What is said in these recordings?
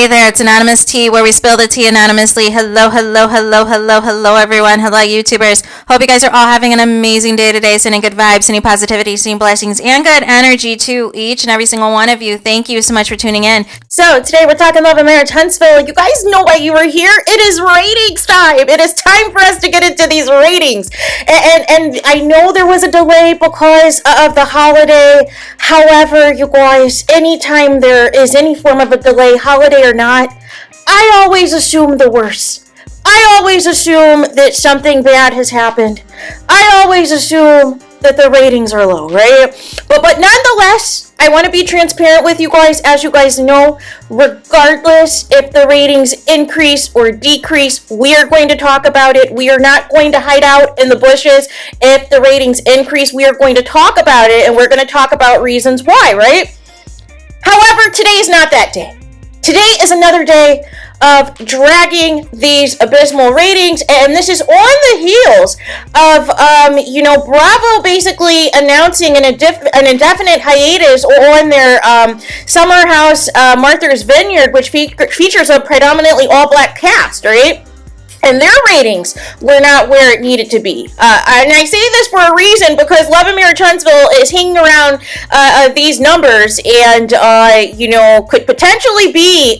there, it's Anonymous Tea, where we spill the tea anonymously. Hello, hello, hello, hello, hello, everyone. Hello, YouTubers. Hope you guys are all having an amazing day today, sending good vibes, sending positivity, sending blessings, and good energy to each and every single one of you. Thank you so much for tuning in. So, today we're talking Love and Marriage Huntsville. You guys know why you were here. It is ratings time. It is time for us to get into these ratings. And I know there was a delay because of the holiday. However, you guys, anytime there is any form of a delay, holiday or not, I always assume the worst. I always assume that something bad has happened. I always assume that the ratings are low, right? But nonetheless, I want to be transparent with you guys. As you guys know, regardless if the ratings increase or decrease, we are going to talk about it. We are not going to hide out in the bushes. If the ratings increase, we are going to talk about it, and we're going to talk about reasons why, right? However, today is not that day. Today is another day of dragging these abysmal ratings, and this is on the heels of, Bravo basically announcing an indefinite hiatus on their Summer House Martha's Vineyard, which features a predominantly all-black cast, right? And their ratings were not where it needed to be. And I say this for a reason, because Love and Marriage Huntsville is hanging around these numbers and, could potentially be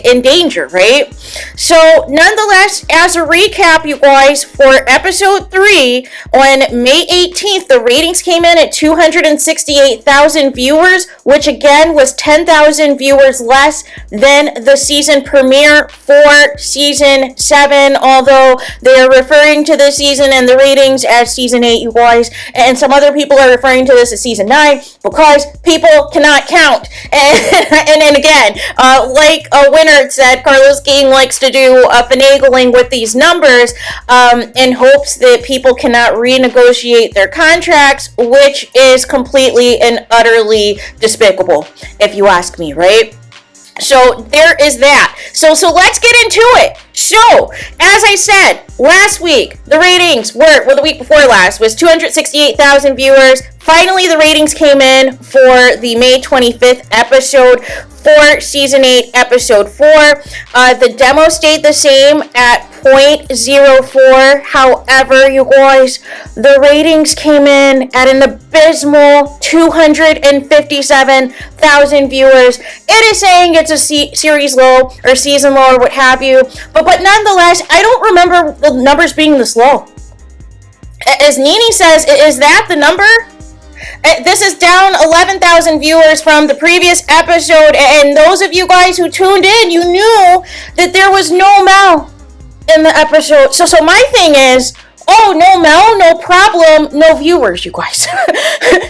in danger, right? So, nonetheless, as a recap, you guys, for episode 3 on May 18th, the ratings came in at 268,000 viewers, which again was 10,000 viewers less than the season premiere for season 7. Although they are referring to this season and the ratings as season 8, you guys, and some other people are referring to this as season 9 because people cannot count. And again, like Winard said, Carlos King likes to do finagling with these numbers in hopes that people cannot renegotiate their contracts, which is completely and utterly despicable, if you ask me, right? So there is that. So let's get into it. So, as I said, last week, the ratings the week before last was 268,000 viewers. Finally, the ratings came in for the May 25th episode for Season 8, Episode 4. The demo stayed the same at 0.04. However, you guys, the ratings came in at an abysmal 257,000 viewers. It is saying it's a series low or season low or what have you. But nonetheless, I don't remember the numbers being this low. As Nini says, is that the number? This is down 11,000 viewers from the previous episode, and those of you guys who tuned in, you knew that there was no Mel in the episode. So my thing is, oh, no Mel, no problem, no viewers, you guys.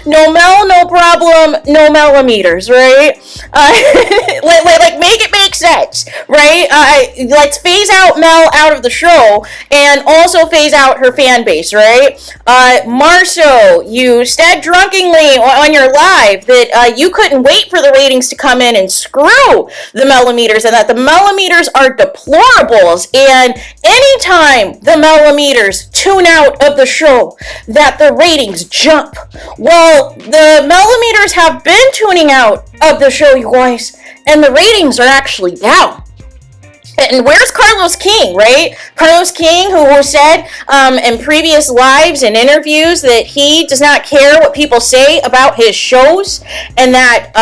No Mel, no problem, no Melometers, right? Like make it make sense, right? Let's phase out Mel out of the show and also phase out her fan base, right? Marceau, you said drunkenly on your live that you couldn't wait for the ratings to come in and screw the Melometers, and that the Melometers are deplorables, and anytime the Melometers tune out of the show, that the ratings jump. Well, the Melometers have been tuning out of the show, you guys, and the ratings are actually down. And where's Carlos King, right? Carlos King, who said in previous lives and interviews that he does not care what people say about his shows, and that,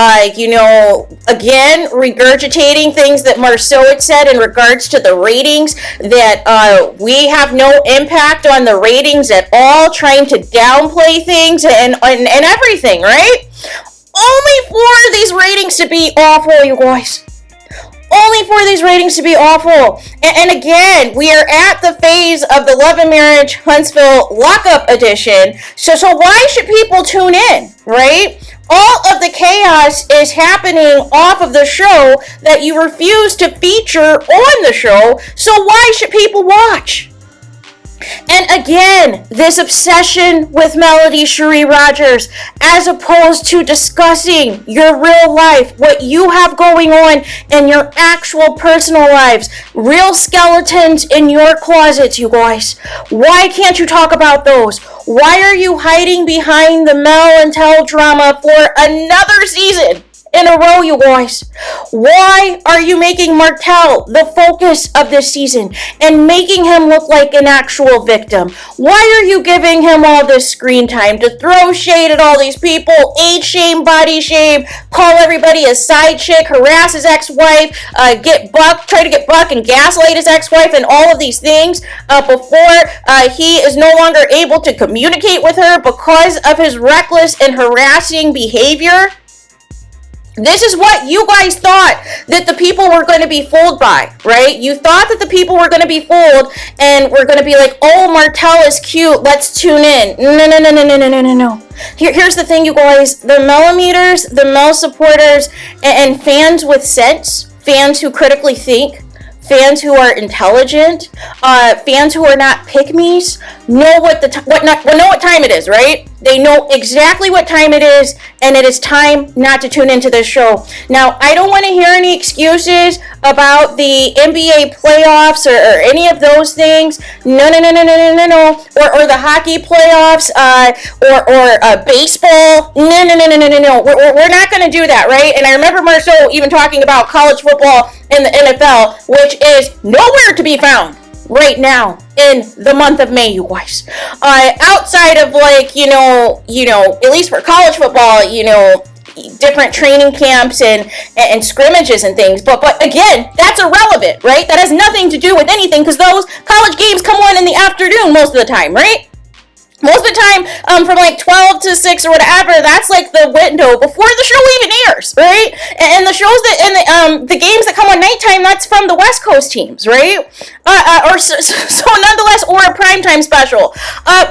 again, regurgitating things that Marceau had said in regards to the ratings, that we have no impact on the ratings at all, trying to downplay things and everything, right? Only for these ratings to be awful, you guys. Only for these ratings to be awful. And again, we are at the phase of the Love and Marriage Huntsville Lockup Edition. So why should people tune in, right? All of the chaos is happening off of the show that you refuse to feature on the show. So why should people watch? And again, this obsession with Melody Cherie Rogers, as opposed to discussing your real life, what you have going on in your actual personal lives, real skeletons in your closets, you guys. Why can't you talk about those? Why are you hiding behind the Mel and Tel drama for another season? in a row, you guys. Why are you making Martel the focus of this season and making him look like an actual victim? Why are you giving him all this screen time to throw shade at all these people, age shame, body shame, call everybody a side chick, harass his ex-wife, try to get Buck and gaslight his ex-wife and all of these things before he is no longer able to communicate with her because of his reckless and harassing behavior? This is what you guys thought that the people were going to be fooled by, right? You thought that the people were going to be fooled and were going to be like, oh, Martel is cute, let's tune in. No. Here's the thing, you guys. The Melometers, the Mel supporters, and fans with sense, fans who critically think, fans who are intelligent, fans who are not pick-me's, know what time it is, right? They know exactly what time it is, and it is time not to tune into this show. Now, I don't want to hear any excuses about the NBA playoffs or any of those things. No. Or the hockey playoffs, or baseball. No. We're not going to do that, right? And I remember Marceau even talking about college football in the NFL, which is nowhere to be found right now in the month of May, you guys. Outside of at least for college football, different training camps and scrimmages and things. But again, that's irrelevant, right? That has nothing to do with anything because those college games come on in the afternoon most of the time, right? Most of the time, from 12 to 6 or whatever, that's like the window before the show even airs, right? And the shows the games that come on nighttime, that's from the West Coast teams, right? So nonetheless, or a primetime special.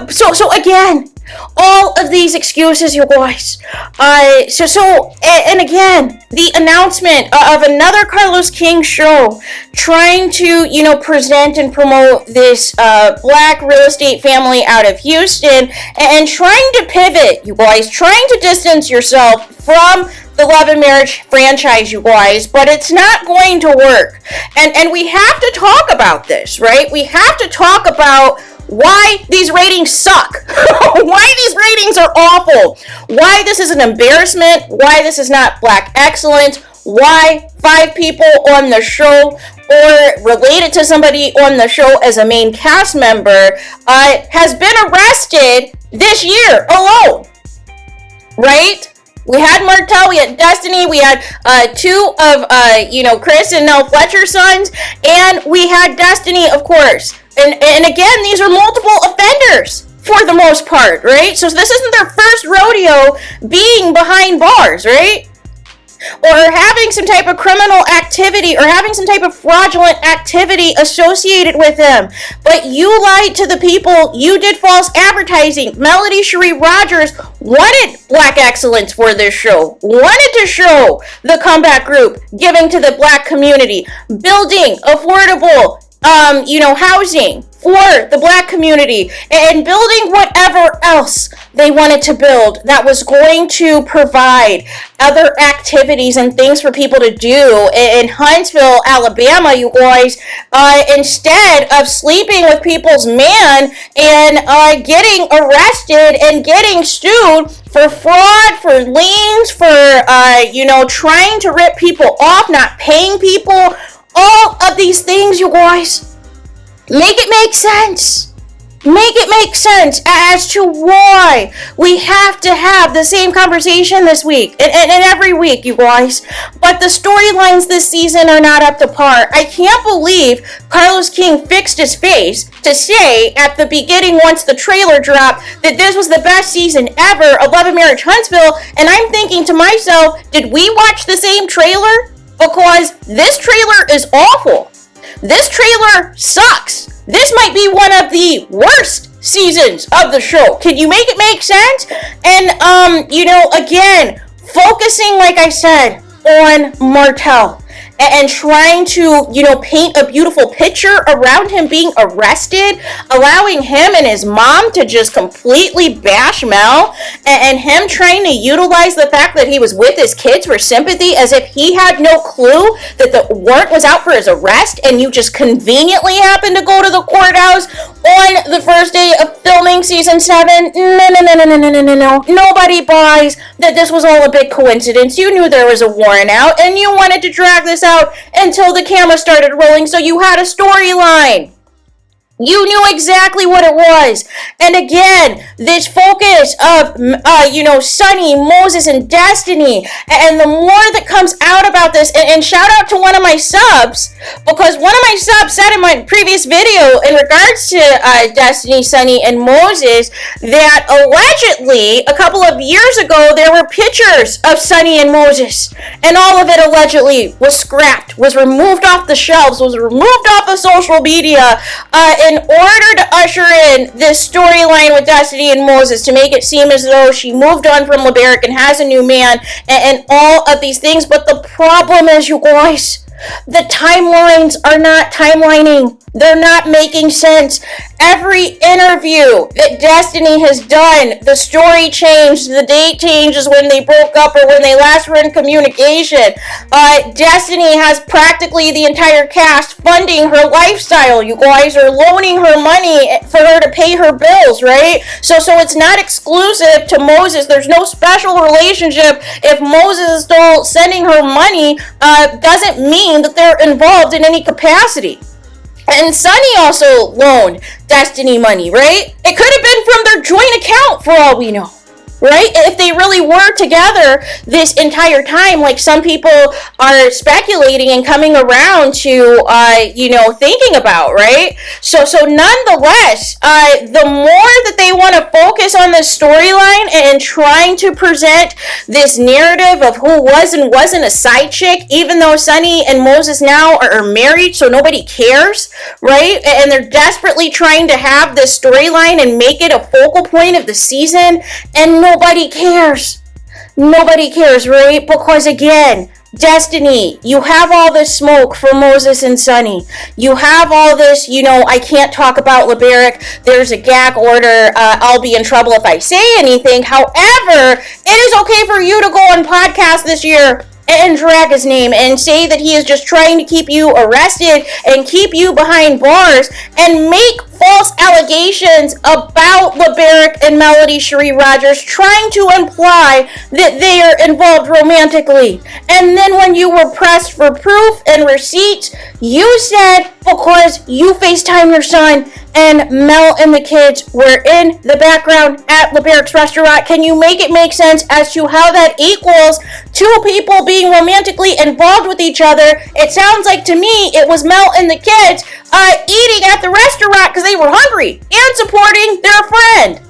So again, all of these excuses, you guys. And again, the announcement of another Carlos King show trying to, present and promote this black real estate family out of Houston and trying to pivot, you guys, trying to distance yourself from the Love and Marriage franchise, you guys, but it's not going to work. And we have to talk about this, right? We have to talk about why these ratings suck, why these ratings are awful, why this is an embarrassment, why this is not black excellence, why 5 people on the show or related to somebody on the show as a main cast member has been arrested this year alone, right? We had Martel, we had Destiny, we had 2 of, Chris and Nell Fletcher's sons, and we had Destiny, of course. And again, these are multiple offenders for the most part, right? So this isn't their first rodeo being behind bars, right? Or having some type of criminal activity or having some type of fraudulent activity associated with them. But you lied to the people. You did false advertising. Melody Cherie Rogers wanted black excellence for this show. Wanted to show the comeback group giving to the black community. Building affordable housing for the black community and building whatever else they wanted to build that was going to provide other activities and things for people to do in Huntsville, Alabama, you guys, instead of sleeping with people's man and getting arrested and getting sued for fraud, for liens, for, trying to rip people off, not paying people. All of these things, you guys, make it make sense. Make it make sense as to why we have to have the same conversation this week and every week, you guys. But the storylines this season are not up to par. I can't believe Carlos King fixed his face to say at the beginning, once the trailer dropped, that this was the best season ever of Love and Marriage Huntsville. And I'm thinking to myself, did we watch the same trailer? Because this trailer is awful. This trailer sucks. This might be one of the worst seasons of the show. Can you make it make sense? And, again, focusing, like I said, on Martel. and trying to, paint a beautiful picture around him being arrested, allowing him and his mom to just completely bash Mel, and him trying to utilize the fact that he was with his kids for sympathy as if he had no clue that the warrant was out for his arrest and you just conveniently happened to go to the courthouse on the first day of filming season 7. No. Nobody buys that this was all a big coincidence. You knew there was a warrant out and you wanted to drag this out until the camera started rolling, so you had a storyline. You knew exactly what it was. And again, this focus of, Sunny, Moses, and Destiny. And the more that comes out about this, and shout out to one of my subs, because one of my subs said in my previous video in regards to Destiny, Sunny, and Moses, that allegedly, a couple of years ago, there were pictures of Sunny and Moses. And all of it allegedly was scrapped, was removed off the shelves, was removed off of social media, in order to usher in this storyline with Destiny and Moses, to make it seem as though she moved on from LeBaric and has a new man, and all of these things. But the problem is, you guys, the timelines are not timelining. They're not making sense. Every interview that Destiny has done, the story changed, the date changes when they broke up or when they last were in communication. Destiny has practically the entire cast funding her lifestyle, you guys, are loaning her money for her to pay her bills, right? So it's not exclusive to Moses. There's no special relationship. If Moses is still sending her money, doesn't mean that they're involved in any capacity. And Sunny also loaned Destiny money, right? It could have been from their joint account for all we know, right? If they really were together this entire time, like some people are speculating and coming around to, thinking about, right? So nonetheless, the more that they want to focus on this storyline and trying to present this narrative of who was and wasn't a side chick, even though Sunny and Moses now are married, so nobody cares, right? And they're desperately trying to have this storyline and make it a focal point of the season, and nobody cares. Nobody cares, right? Because again, Destiny, you have all this smoke for Moses and Sunny. You have all this, I can't talk about LeBaric. There's a gag order. I'll be in trouble if I say anything. However, it is okay for you to go on podcast this year and drag his name and say that he is just trying to keep you arrested and keep you behind bars and make false allegations about LeBaric and Melody Cherie Rogers, trying to imply that they are involved romantically. And then when you were pressed for proof and receipts, you said because you FaceTime your son and Mel and the kids were in the background at LeBaric's restaurant. Can you make it make sense as to how that equals two people being romantically involved with each other? It sounds like to me it was Mel and the kids eating at the restaurant because they were hungry and supporting their friend,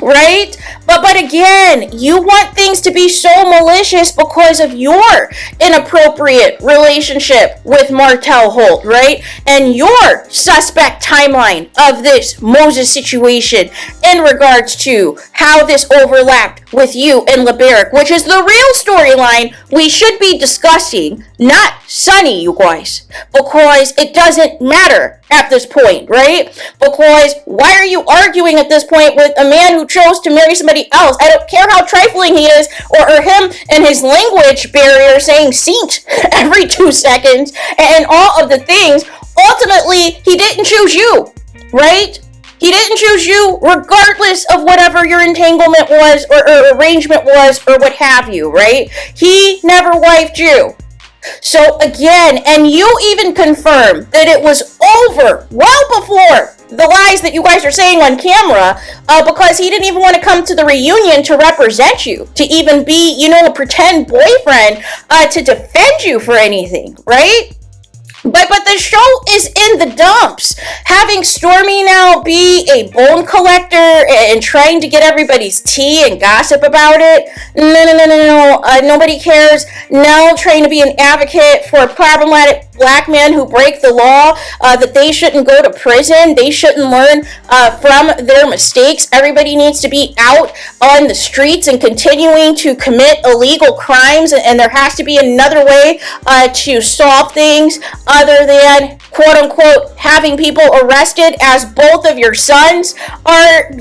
right? But again, you want things to be so malicious because of your inappropriate relationship with Martell Holt, right? And your suspect timeline of this Moses situation in regards to how this overlapped with you and LeBaric, which is the real storyline we should be discussing, not Sunny, you guys, because it doesn't matter at this point, right? Because why are you arguing at this point with a man who chose to marry somebody else? I don't care how trifling he is, or him and his language barrier saying "seat" every 2 seconds and all of the things. Ultimately, he didn't choose you, right? He didn't choose you regardless of whatever your entanglement was or arrangement was or what have you, right? He never wifed you. So again, and you even confirmed that it was over well before the lies that you guys are saying on camera, because he didn't even want to come to the reunion to represent you, to even be, a pretend boyfriend, to defend you for anything, right? But the show is in the dumps. Having Stormy now be a bone collector and trying to get everybody's tea and gossip about it. No. Nobody cares. Now trying to be an advocate for problematic black men who break the law, that they shouldn't go to prison. They shouldn't learn from their mistakes. Everybody needs to be out on the streets and continuing to commit illegal crimes. And there has to be another way to solve things other than, quote unquote, having people arrested, as both of your sons are,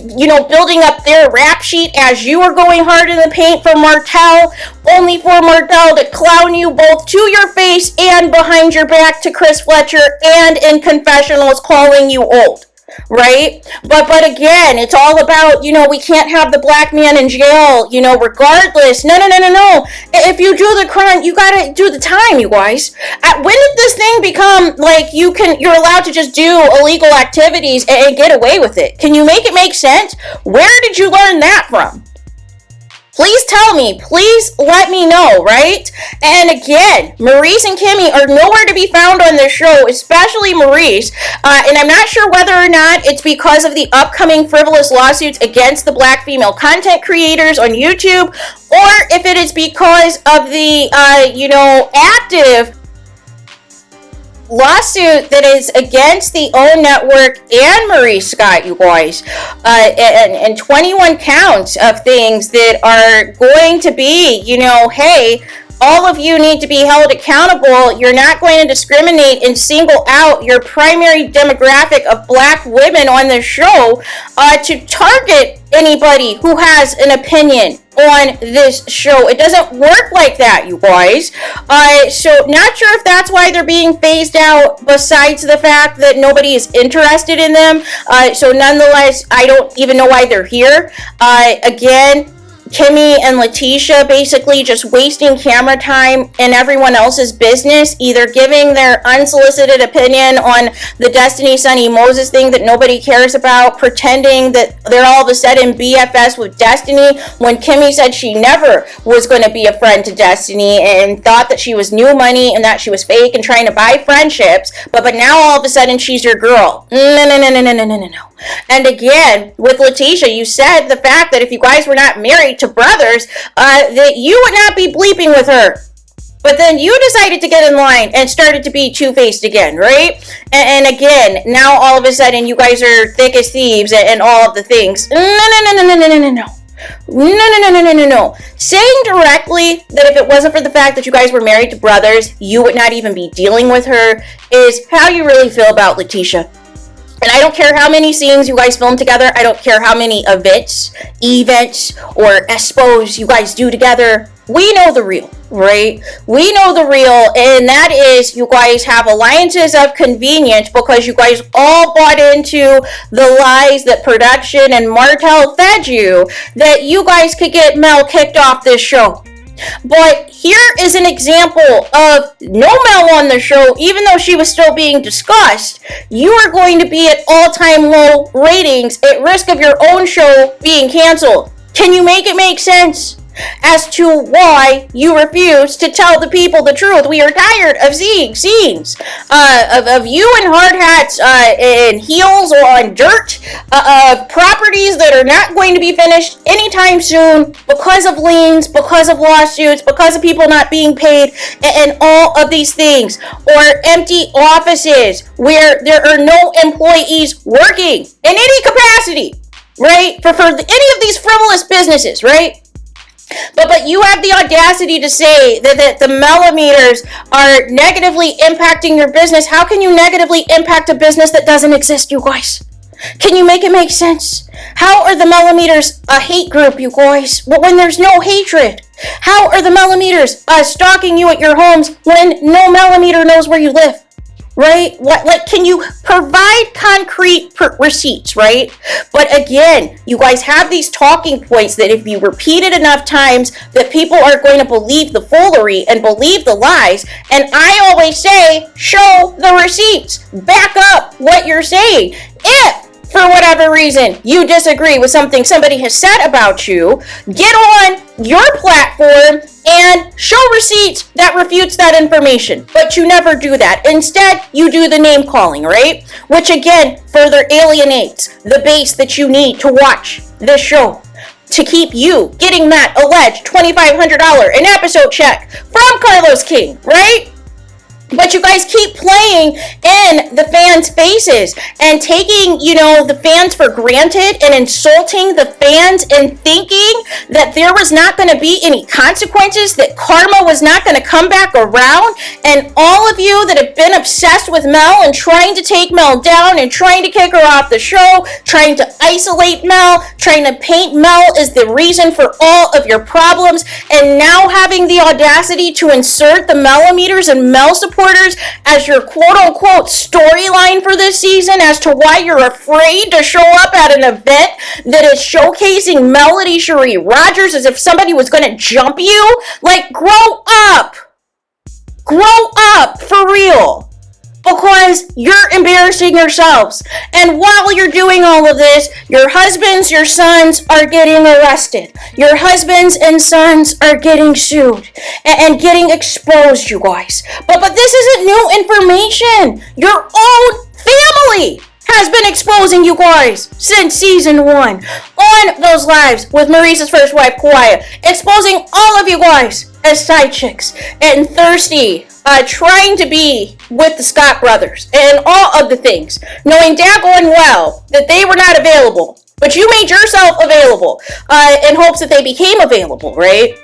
building up their rap sheet as you are going hard in the paint for Martell, only for Martell to clown you both to your face and behind your back to Chris Fletcher, and in confessionals calling you old. Right? But again, it's all about, we can't have the black man in jail, regardless. No. If you do the crime, you gotta do the time, you guys. When did this thing become like you're allowed to just do illegal activities and get away with it? Can you make it make sense? Where did you learn that from? Please tell me. Please let me know, right? And again, Maurice and Kimmy are nowhere to be found on this show, especially Maurice. And I'm not sure whether or not it's because of the upcoming frivolous lawsuits against the black female content creators on YouTube, or if it is because of the, active lawsuit that is against the OWN Network and Maurice Scott, you guys, and 21 counts of things that are going to be, hey, all of you need to be held accountable. You're not going to discriminate and single out your primary demographic of black women on the show to target anybody who has an opinion on this show. It doesn't work like that, you guys. So not sure if that's why they're being phased out, besides the fact that nobody is interested in them. So nonetheless, I don't even know why they're here. Again, Kimmy and Letitia basically just wasting camera time in everyone else's business, either giving their unsolicited opinion on the Destiny Sonny Moses thing that nobody cares about, pretending that they're all of a sudden BFS with Destiny, when Kimmy said she never was going to be a friend to Destiny and thought that she was new money and that she was fake and trying to buy friendships, but now all of a sudden she's your girl. No. And again, with Letitia, you said the fact that if you guys were not married to brothers, that you would not be bleeping with her. But then you decided to get in line and started to be two-faced again, right? And again, now all of a sudden you guys are thick as thieves and all of the things. No. Saying directly that if it wasn't for the fact that you guys were married to brothers, you would not even be dealing with her is how you really feel about Letitia. And I don't care how many scenes you guys film together. I don't care how many events, or expos you guys do together. We know the real, right? We know the real, and that is you guys have alliances of convenience because you guys all bought into the lies that production and Martell fed you, that you guys could get Mel kicked off this show. But here is an example of No Mel on the show. Even though she was still being discussed, you are going to be at all-time low ratings at risk of your own show being canceled. Can you make it make sense as to why you refuse to tell the people the truth? We are tired of seeing scenes of you in hard hats and heels on dirt, of properties that are not going to be finished anytime soon because of liens, because of lawsuits, because of people not being paid, and all of these things, or empty offices where there are no employees working in any capacity, right? For any of these frivolous businesses, right? But you have the audacity to say that the Melometers are negatively impacting your business. How can you negatively impact a business that doesn't exist, you guys? Can you make it make sense? How are the Melometers a hate group, you guys, when there's no hatred? How are the Melometers stalking you at your homes when no Melometer knows where you live? Right? Can you provide concrete receipts, right? But again, you guys have these talking points that if you repeat it enough times, that people are going to believe the foolery and believe the lies. And I always say, show the receipts. Back up what you're saying. If, for whatever reason you disagree with something somebody has said about you, get on your platform and show receipts that refutes that information. But you never do that. Instead, you do the name calling, right? Which again, further alienates the base that you need to watch this show, to keep you getting that alleged $2,500 an episode check from Carlos King, right? But you guys keep playing in the fans' faces and taking, the fans for granted and insulting the fans and thinking that there was not going to be any consequences, that karma was not going to come back around. And all of you that have been obsessed with Mel and trying to take Mel down and trying to kick her off the show, trying to isolate Mel, trying to paint Mel as the reason for all of your problems, and now having the audacity to insert the Melometers and Mel supporters as your quote-unquote storyline for this season as to why you're afraid to show up at an event that is showcasing Melody Cherie Rogers as if somebody was going to jump you. Like, grow up. Grow up, for real. Because you're embarrassing yourselves. And while you're doing all of this, your husbands, your sons are getting arrested. Your husbands and sons are getting sued and getting exposed, you guys. But this isn't new information. Your own family has been exposing you guys since season 1 on those lives with Maurice's first wife, Kauai, exposing all of you guys as side chicks and thirsty, trying to be with the Scott brothers and all of the things, knowing daggone well that they were not available, but you made yourself available in hopes that they became available, right?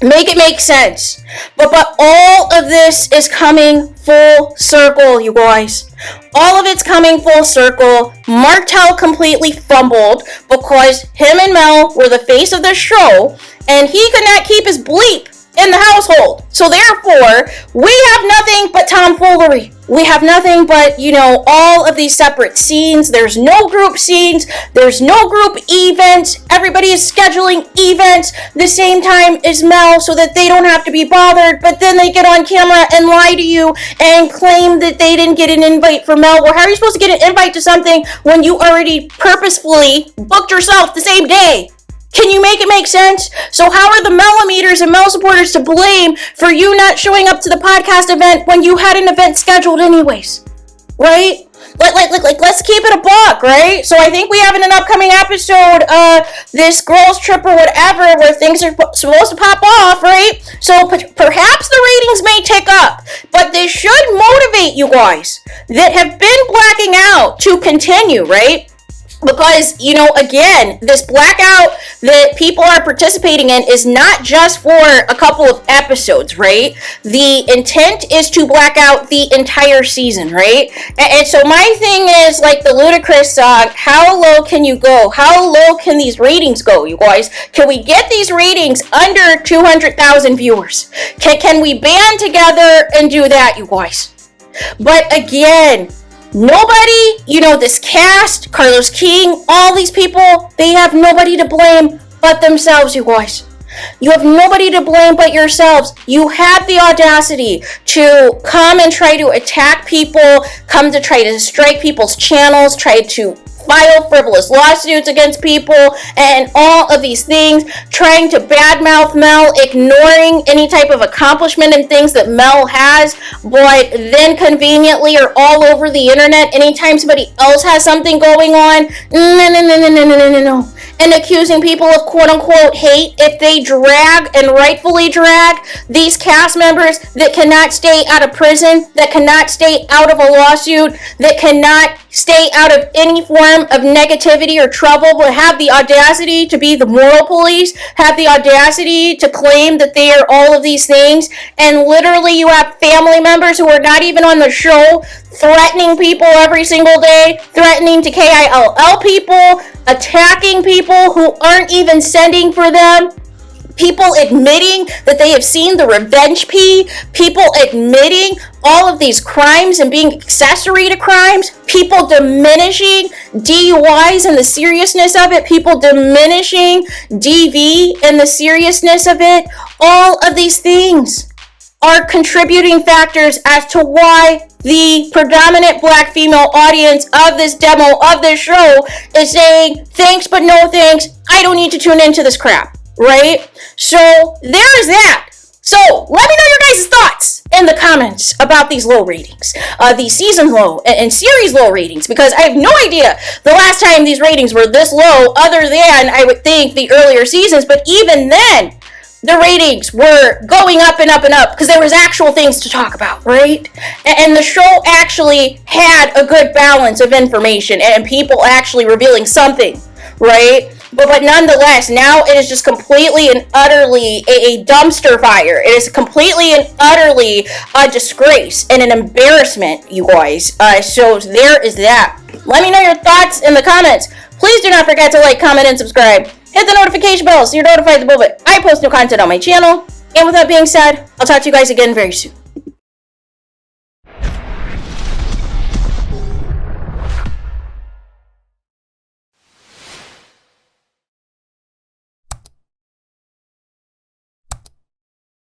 Make it make sense. But all of this is coming full circle, you guys. All of it's coming full circle. Martel completely fumbled because him and Mel were the face of the show, and he could not keep his bleep in the household. So therefore, we have nothing but tomfoolery. We have nothing but, all of these separate scenes. There's no group scenes. There's no group events. Everybody is scheduling events the same time as Mel so that they don't have to be bothered. But then they get on camera and lie to you and claim that they didn't get an invite for Mel. Well, how are you supposed to get an invite to something when you already purposefully booked yourself the same day? Can you make it make sense? So how are the Melometers and Mel supporters to blame for you not showing up to the podcast event when you had an event scheduled anyways? Right? Like, let's keep it a buck, right? So I think we have in an upcoming episode, this girls trip or whatever, where things are supposed to pop off, right? So perhaps the ratings may tick up, but this should motivate you guys that have been blacking out to continue, right? Because, again, this blackout that people are participating in is not just for a couple of episodes, right? The intent is to black out the entire season, right? And so my thing is, like the Ludacris song, how low can you go? How low can these ratings go, you guys? Can we get these ratings under 200,000 viewers? Can we band together and do that, you guys? But again, nobody, this cast, Carlos King, all these people, they have nobody to blame but themselves, you guys. You have nobody to blame but yourselves. You had the audacity to come and try to attack people, come to try to strike people's channels, try to file frivolous lawsuits against people, and all of these things, trying to badmouth Mel, ignoring any type of accomplishment and things that Mel has, but then conveniently are all over the internet anytime somebody else has something going on. No. And accusing people of quote-unquote hate if they drag, and rightfully drag, these cast members that cannot stay out of prison, that cannot stay out of a lawsuit, that cannot stay out of any form of negativity or trouble, but have the audacity to be the moral police, have the audacity to claim that they are all of these things, and literally you have family members who are not even on the show threatening people every single day, threatening to KILL people, attacking people who aren't even sending for them, people admitting that they have seen the revenge pee, people admitting all of these crimes and being accessory to crimes, people diminishing DUIs and the seriousness of it, people diminishing DV and the seriousness of it, all of these things are contributing factors as to why the predominant black female audience of this demo, of this show, is saying, thanks but no thanks, I don't need to tune into this crap, right? So there is that. So let me know your guys' thoughts in the comments about these low ratings, these season low and series low ratings, because I have no idea the last time these ratings were this low, other than, I would think, the earlier seasons. But even then, the ratings were going up and up and up because there was actual things to talk about, right? And the show actually had a good balance of information and people actually revealing something, right? But nonetheless, now it is just completely and utterly a dumpster fire. It is completely and utterly a disgrace and an embarrassment, you guys. So there is that. Let me know your thoughts in the comments. Please do not forget to like, comment, and subscribe. Hit the notification bell so you're notified the moment I post new content on my channel. And with that being said, I'll talk to you guys again very soon.